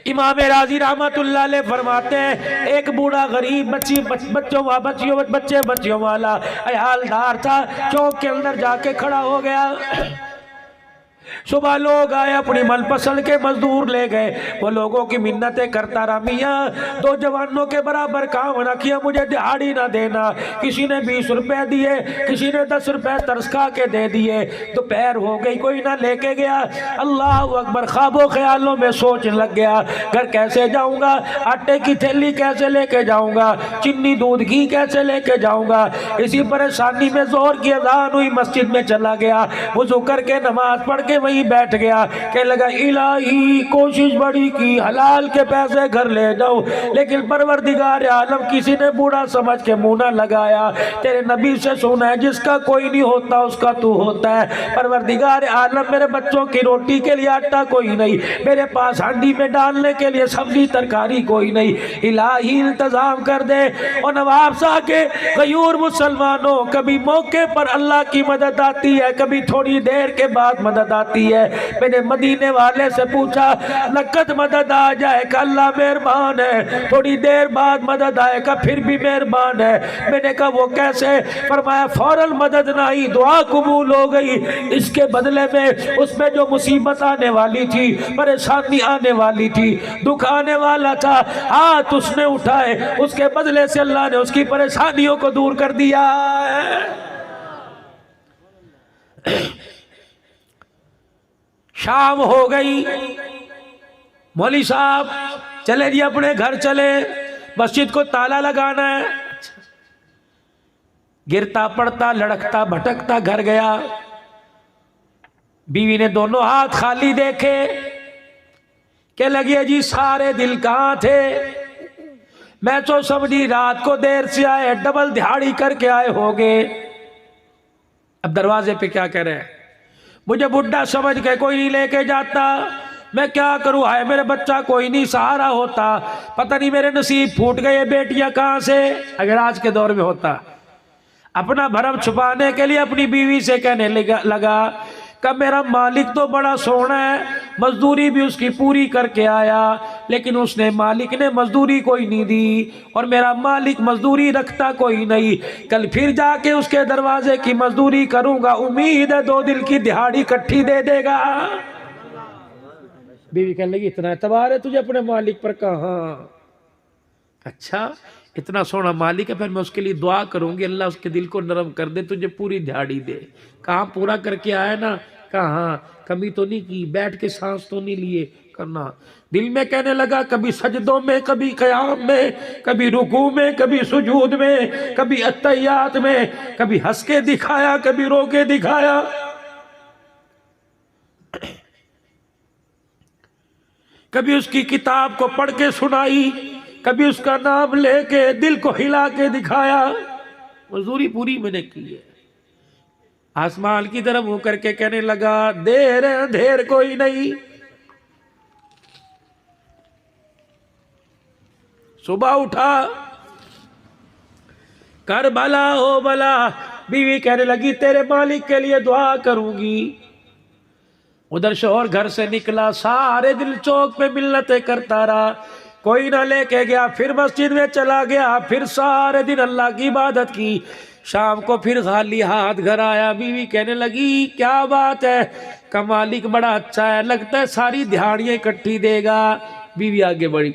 امام راضی رحمت اللہ علیہ فرماتے ہیں ایک بوڑھا غریب بچیوں والا عیالدار تھا، چوک کے اندر جا کے کھڑا ہو گیا۔ صبح لوگ آئے، اپنی من پسند کے مزدور لے گئے، وہ لوگوں کی منتیں کرتا رہا، میاں 2 جوانوں کے برابر کام نہ کیا، مجھے دہاڑی نہ دینا۔ کسی نے 20 روپے دیے، کسی نے 10 روپے ترس کھا کے دے دیے، دوپہر ہو گئی کوئی نہ لے کے گیا۔ اللہ اکبر، خواب و خیالوں میں سوچنے لگ گیا گھر کیسے جاؤں گا، آٹے کی تھیلی کیسے لے کے جاؤں گا، چینی دودھ گھی کیسے لے کے جاؤں گا۔ اسی پریشانی میں ظہر کی اذان ہوئی، مسجد میں چلا گیا، وضو کر کے نماز پڑھ کے وہیں بیٹھ گیا، کہنے لگا الہی کوشش بڑی کی حلال کے پیسے گھر لے جاؤ، لیکن پروردگار عالم کسی نے بوڑھا سمجھ کے منہ نہ لگایا۔ تیرے نبی سے سنا ہے جس کا کوئی نہیں ہوتا اس کا تو ہوتا ہے۔ پروردگار عالم میرے بچوں کی روٹی کے لیے آٹا کوئی نہیں، میرے پاس ہانڈی میں ڈالنے کے لیے سبزی ترکاری کوئی نہیں، الہی انتظام کر دے۔ اور نواب صاحب کے غیور مسلمانوں، کبھی موقع پر اللہ کی مدد آتی ہے، کبھی تھوڑی دیر کے بعد مدد آتی ہے۔ میں نے مدینے والے سے پوچھا لقد مدد آ جائے گا، اللہ مہربان ہے، تھوڑی دیر بعد مدد آئے گا پھر بھی مہربان ہے۔ میں نے کہا وہ کیسے؟ فرمایا فوراً مدد نہ آئی، دعا قبول ہو گئی، اس کے بدلے میں اس میں جو مصیبت آنے والی تھی، پریشانی آنے والی تھی، دکھ آنے والا تھا، ہاتھ اس نے اٹھائے، اس کے بدلے سے اللہ نے اس کی پریشانیوں کو دور کر دیا۔ شام ہو گئی، مولوی صاحب چلے جی اپنے گھر چلے، مسجد کو تالا لگانا ہے۔ گرتا پڑتا لڑکتا بھٹکتا گھر گیا، بیوی نے دونوں ہاتھ خالی دیکھے، کہ لگی جی سارے دل کہاں تھے؟ میں تو سمجھی رات کو دیر سے آئے، ڈبل دہاڑی کر کے آئے ہوگے۔ اب دروازے پہ کیا کہہ رہے ہیں؟ مجھے بڈھا سمجھ کے کوئی نہیں لے کے جاتا، میں کیا کروں، ہائے میرے بچہ کوئی نہیں سہارا ہوتا، پتہ نہیں میرے نصیب پھوٹ گئے، بیٹیاں کہاں سے۔ اگر آج کے دور میں ہوتا، اپنا بھرم چھپانے کے لیے اپنی بیوی سے کہنے لگا کہ میرا مالک تو بڑا سونا ہے، مزدوری بھی اس کی پوری کر کے آیا، لیکن اس نے مالک نے مزدوری کوئی نہیں دی، اور میرا مالک مزدوری رکھتا کوئی نہیں، کل پھر جا کے اس کے دروازے کی مزدوری کروں گا، امید ہے 2 دن کی دہاڑی کٹھی دے دے گا۔ بیوی کہنے لگی اتنا اعتبار ہے تجھے اپنے مالک پر؟ کہاں؟ اچھا اتنا سونا مالک ہے، پھر میں اس کے لیے دعا کروں گی اللہ اس کے دل کو نرم کر دے، تجھے پوری دہاڑی دے۔ کہاں پورا کر کے آیا نا، کہاں کمی تو نہیں کی، بیٹھ کے سانس تو نہیں لیے کرنا۔ دل میں کہنے لگا کبھی سجدوں میں، کبھی قیام میں، کبھی رکوع میں، کبھی سجود میں، کبھی اتحیات میں، کبھی ہنس کے دکھایا، کبھی رو کے دکھایا۔ کبھی اس کی کتاب کو پڑھ کے سنائی، کبھی اس کا نام لے کے دل کو ہلا کے دکھایا۔ مزدوری پوری میں نے کی ہے۔ آسمان کی طرف منہ کر کے کہنے لگا دیر اندھیر کوئی نہیں۔ صبح اٹھا، کر بھلا ہو بھلا، بیوی کہنے لگی تیرے مالک کے لیے دعا کروں گی۔ ادھر شوہر گھر سے نکلا، سارے دل چوک پہ منتیں کرتا رہا، کوئی نہ لے کے گیا، پھر مسجد میں چلا گیا، پھر سارے دن اللہ کی عبادت کی، شام کو پھر خالی ہاتھ گھر آیا۔ بیوی کہنے لگی کیا بات ہے؟ کہ مالک بڑا اچھا ہے، لگتا ہے ساری دہاڑیاں اکٹھی دے گا۔ بیوی آگے بڑھی،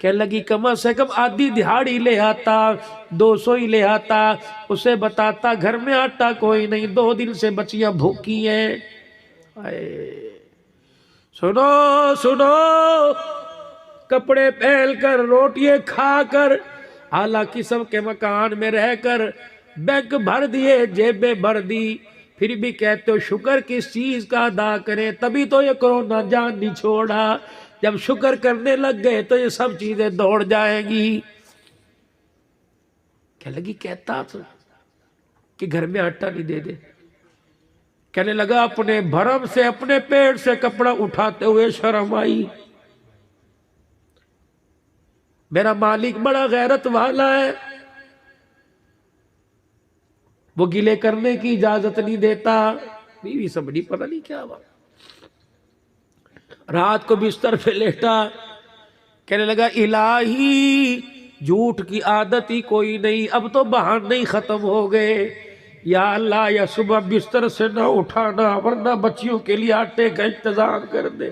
کہنے لگی کم سے کم آدھی دہاڑی لے آتا، 200 ہی لے آتا، اسے بتاتا گھر میں آٹا کوئی نہیں، 2 دن سے بچیاں بھوکی ہیں۔ سنو سنو، کپڑے پہن کر، روٹیاں کھا کر، اعلیٰ قسم کے مکان میں رہ کر، بینک بھر دیے، جیبیں بھر دی، پھر بھی کہتے ہو شکر کس چیز کا ادا کریں؟ تبھی تو یہ کرونا جان نہیں چھوڑا، جب شکر کرنے لگ گئے تو یہ سب چیزیں دوڑ جائیں گی۔ کہنے لگی کہتا تو کہ گھر میں آٹا نہیں دے دے۔ کہنے لگا اپنے بھرم سے، اپنے پیٹ سے کپڑا اٹھاتے ہوئے شرم آئی۔ میرا مالک بڑا غیرت والا ہے، وہ گلے کرنے کی اجازت نہیں دیتا۔ بیوی سمجھی پتہ نہیں کیا بات۔ رات کو بستر پہ لیٹا، کہنے لگا الہی جھوٹ کی عادت ہی کوئی نہیں، اب تو بہانے ہی ختم ہو گئے، یا اللہ یا صبح بستر سے نہ اٹھانا ورنہ بچیوں کے لیے آٹے کا انتظام کر دے۔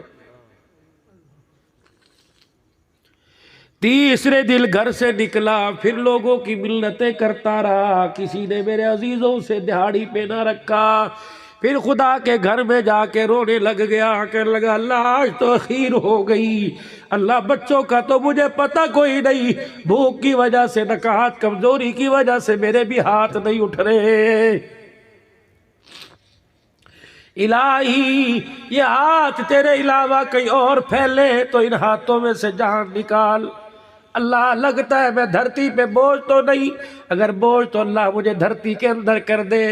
تیسرے دن گھر سے نکلا، پھر لوگوں کی منتیں کرتا رہا، کسی نے میرے عزیزوں سے دہاڑی پہ نہ رکھا، پھر خدا کے گھر میں جا کے رونے لگ گیا، کہنے لگا اللہ آج تو اخیر ہو گئی، اللہ بچوں کا تو مجھے پتہ کوئی نہیں، بھوک کی وجہ سے نکاحت کمزوری کی وجہ سے میرے بھی ہاتھ نہیں اٹھ رہے، الہی یہ ہاتھ تیرے علاوہ کہیں اور پھیلے تو ان ہاتھوں میں سے جان نکال۔ اللہ لگتا ہے میں دھرتی پہ بوجھ تو نہیں، اگر بوجھ تو اللہ مجھے دھرتی کے اندر کر دے۔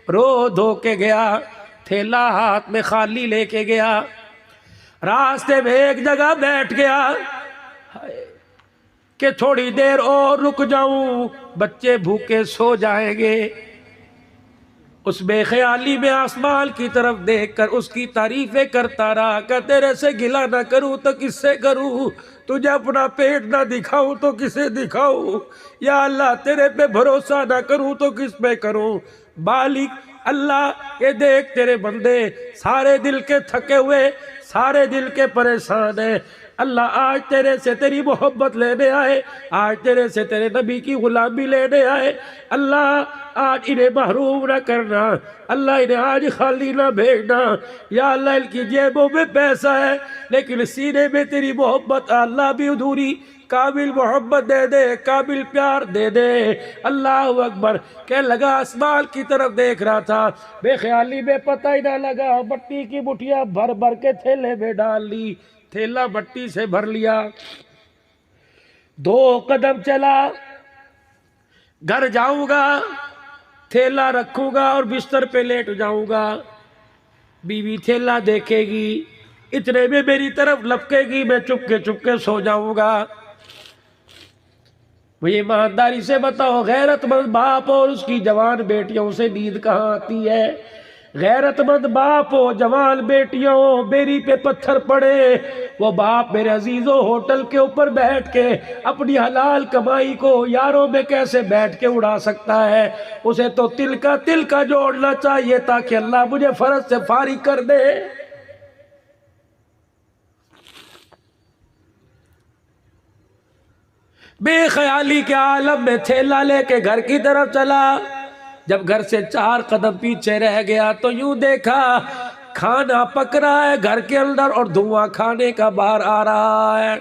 رو دھو کے گیا، تھیلا ہاتھ میں خالی لے کے گیا، راستے میں ایک جگہ بیٹھ گیا کہ تھوڑی دیر اور رک جاؤں، بچے بھوکے سو جائیں گے۔ اس بے خیالی میں آسمان کی طرف دیکھ کر اس کی تعریفیں کرتا رہا کہ تیرے سے گلہ نہ کروں تو کس سے کروں، تجھے اپنا پیٹ نہ دکھاؤں تو کسے دکھاؤں، یا اللہ تیرے پہ بھروسہ نہ کروں تو کس پہ کروں۔ مالک اللہ یہ دیکھ تیرے بندے سارے دل کے تھکے ہوئے، سارے دل کے پریشان ہیں، اللہ آج تیرے سے تیری محبت لینے آئے، آج تیرے سے تیرے نبی کی غلامی لینے آئے، اللہ آج انہیں محروم نہ کرنا، اللہ انہیں آج خالی نہ بھیجنا، یا اللہ ان کی جیبوں میں پیسہ ہے لیکن سینے میں تیری محبت، اللہ بھی ادھوری، کامل محبت دے دے، کامل پیار دے دے۔ اللہ اکبر کہنے لگا، آسمان کی طرف دیکھ رہا تھا، بے خیالی میں پتہ ہی نہ لگا، مٹی کی مٹھیاں بھر بھر کے تھیلے میں ڈال لی، تھیلا مٹی سے بھر لیا، 2 قدم چلا، گھر جاؤں گا، تھیلا رکھوں گا اور بستر پہ لیٹ جاؤں گا، بیوی تھیلا دیکھے گی، اتنے میں میری طرف لپکے گی، میں چپ کے سو جاؤں گا۔ مجھے ایمانداری سے بتاؤ، غیرت مند باپ اور اس کی جوان بیٹیوں سے نیند کہاں آتی ہے؟ غیرت مند باپ ہو، جوان بیٹیاں ہو، میری پہ پتھر پڑے، وہ باپ میرے عزیزوں ہوٹل کے اوپر بیٹھ کے اپنی حلال کمائی کو یاروں میں کیسے بیٹھ کے اڑا سکتا ہے؟ اسے تو تل کا جوڑنا چاہیے تاکہ اللہ مجھے فرض سے فارغ کر دے۔ بے خیالی کے عالم میں تھیلا لے کے گھر کی طرف چلا، جب گھر سے 4 قدم پیچھے رہ گیا تو یوں دیکھا کھانا پک رہا ہے گھر کے اندر اور دھواں کھانے کا باہر آ رہا ہے،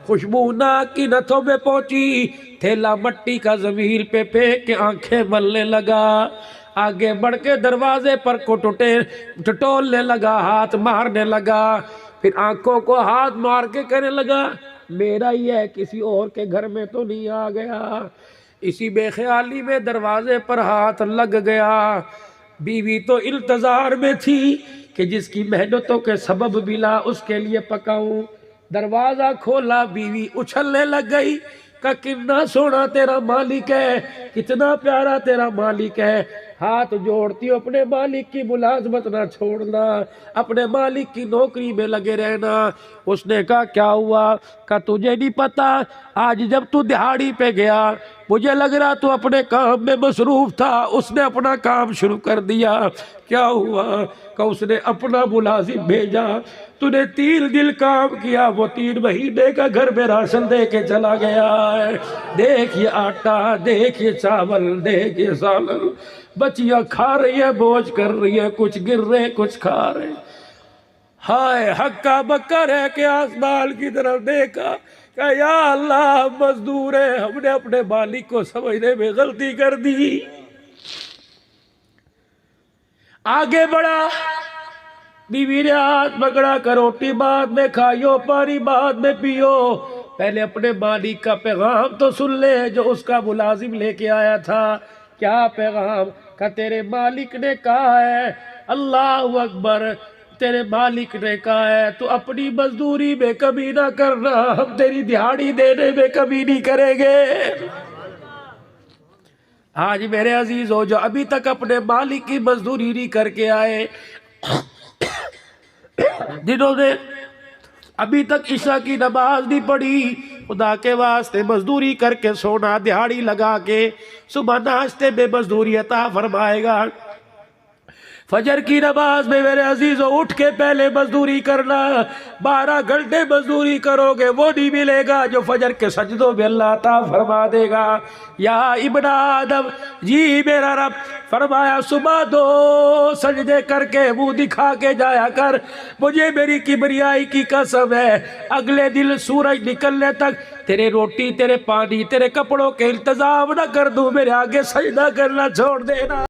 خوشبو ناک کی نتھوں میں پہنچی، تھیلا مٹی کا زمین پہ پھینک کے آنکھیں ملنے لگا، آگے بڑھ کے دروازے پر کو ٹٹولنے لگا، ہاتھ مارنے لگا، پھر آنکھوں کو ہاتھ مار کے کہنے لگا میرا ہی ہے، کسی اور کے گھر میں تو نہیں آ گیا۔ اسی بے خیالی میں دروازے پر ہاتھ لگ گیا، بیوی تو انتظار میں تھی کہ جس کی محنتوں کے سبب ملا اس کے لیے پکاؤں، دروازہ کھولا، بیوی اچھلنے لگ گئی کہ کتنا سونا تیرا مالک ہے، کتنا پیارا تیرا مالک ہے، ہاتھ جوڑتی ہو اپنے مالک کی ملازمت نہ چھوڑنا، اپنے مالک کی نوکری میں لگے رہنا۔ اس نے کہا کیا ہوا؟ کہا تجھے نہیں پتا، آج جب تو دہاڑی پہ گیا مجھے لگ رہا تو اپنے کام میں مصروف تھا، اس نے اپنا کام شروع کر دیا، کیا ہوا؟ کہ اس نے اپنا ملازم بھیجا، تو نے 3 دن کام کیا، وہ 3 مہینے کا گھر میں راشن دے کے چلا گیا ہے، دیکھ یہ آٹا، دیکھ یہ چاول، دیکھ یہ سالن، بچیاں کھا رہی ہیں، بوجھ کر رہی ہیں، کچھ گر رہے کچھ کھا رہے۔ ہائے ہکا بکا رہ کے آسمان کی طرف دیکھا کہ یا اللہ مزدور ہے، ہم نے اپنے مالک کو سمجھنے میں غلطی کر دی۔ آگے بڑھا، بیوی نے ہاتھ پکڑا کہ روٹی بعد میں کھائیو، پانی بعد میں پیو، پہلے اپنے مالک کا پیغام تو سن لے جو اس کا ملازم لے کے آیا تھا۔ کیا پیغام؟ کہ تیرے مالک نے کہا ہے، اللہ اکبر، تیرے مالک نے کہا ہے تو اپنی مزدوری میں کمی نہ کرنا، ہم تیری دہاڑی دینے میں کمی نہیں کریں گے۔ آج میرے عزیزو جو ابھی تک اپنے مالک کی مزدوری نہیں کر کے آئے، جنہوں نے ابھی تک عشاء کی نماز نہیں پڑھی، خدا کے واسطے مزدوری کر کے سونا، دہاڑی لگا کے صبح ناشتے میں مزدوری عطا فرمائے گا۔ فجر کی نماز میں میرے عزیزوں اٹھ کے پہلے مزدوری کرنا، 12 گھنٹے مزدوری کرو گے وہ نہیں ملے گا جو فجر کے سجدوں میں اللہ عطا فرما دے گا۔ یا ابن آدم، جی میرا رب فرمایا صبح 2 سجدے کر کے منہ دکھا کے جایا کر، مجھے میری کبریائی کی قسم ہے اگلے دن سورج نکلنے تک تیرے روٹی، تیرے پانی، تیرے کپڑوں کے انتظام نہ کر دوں، میرے آگے سجدہ کرنا چھوڑ دینا۔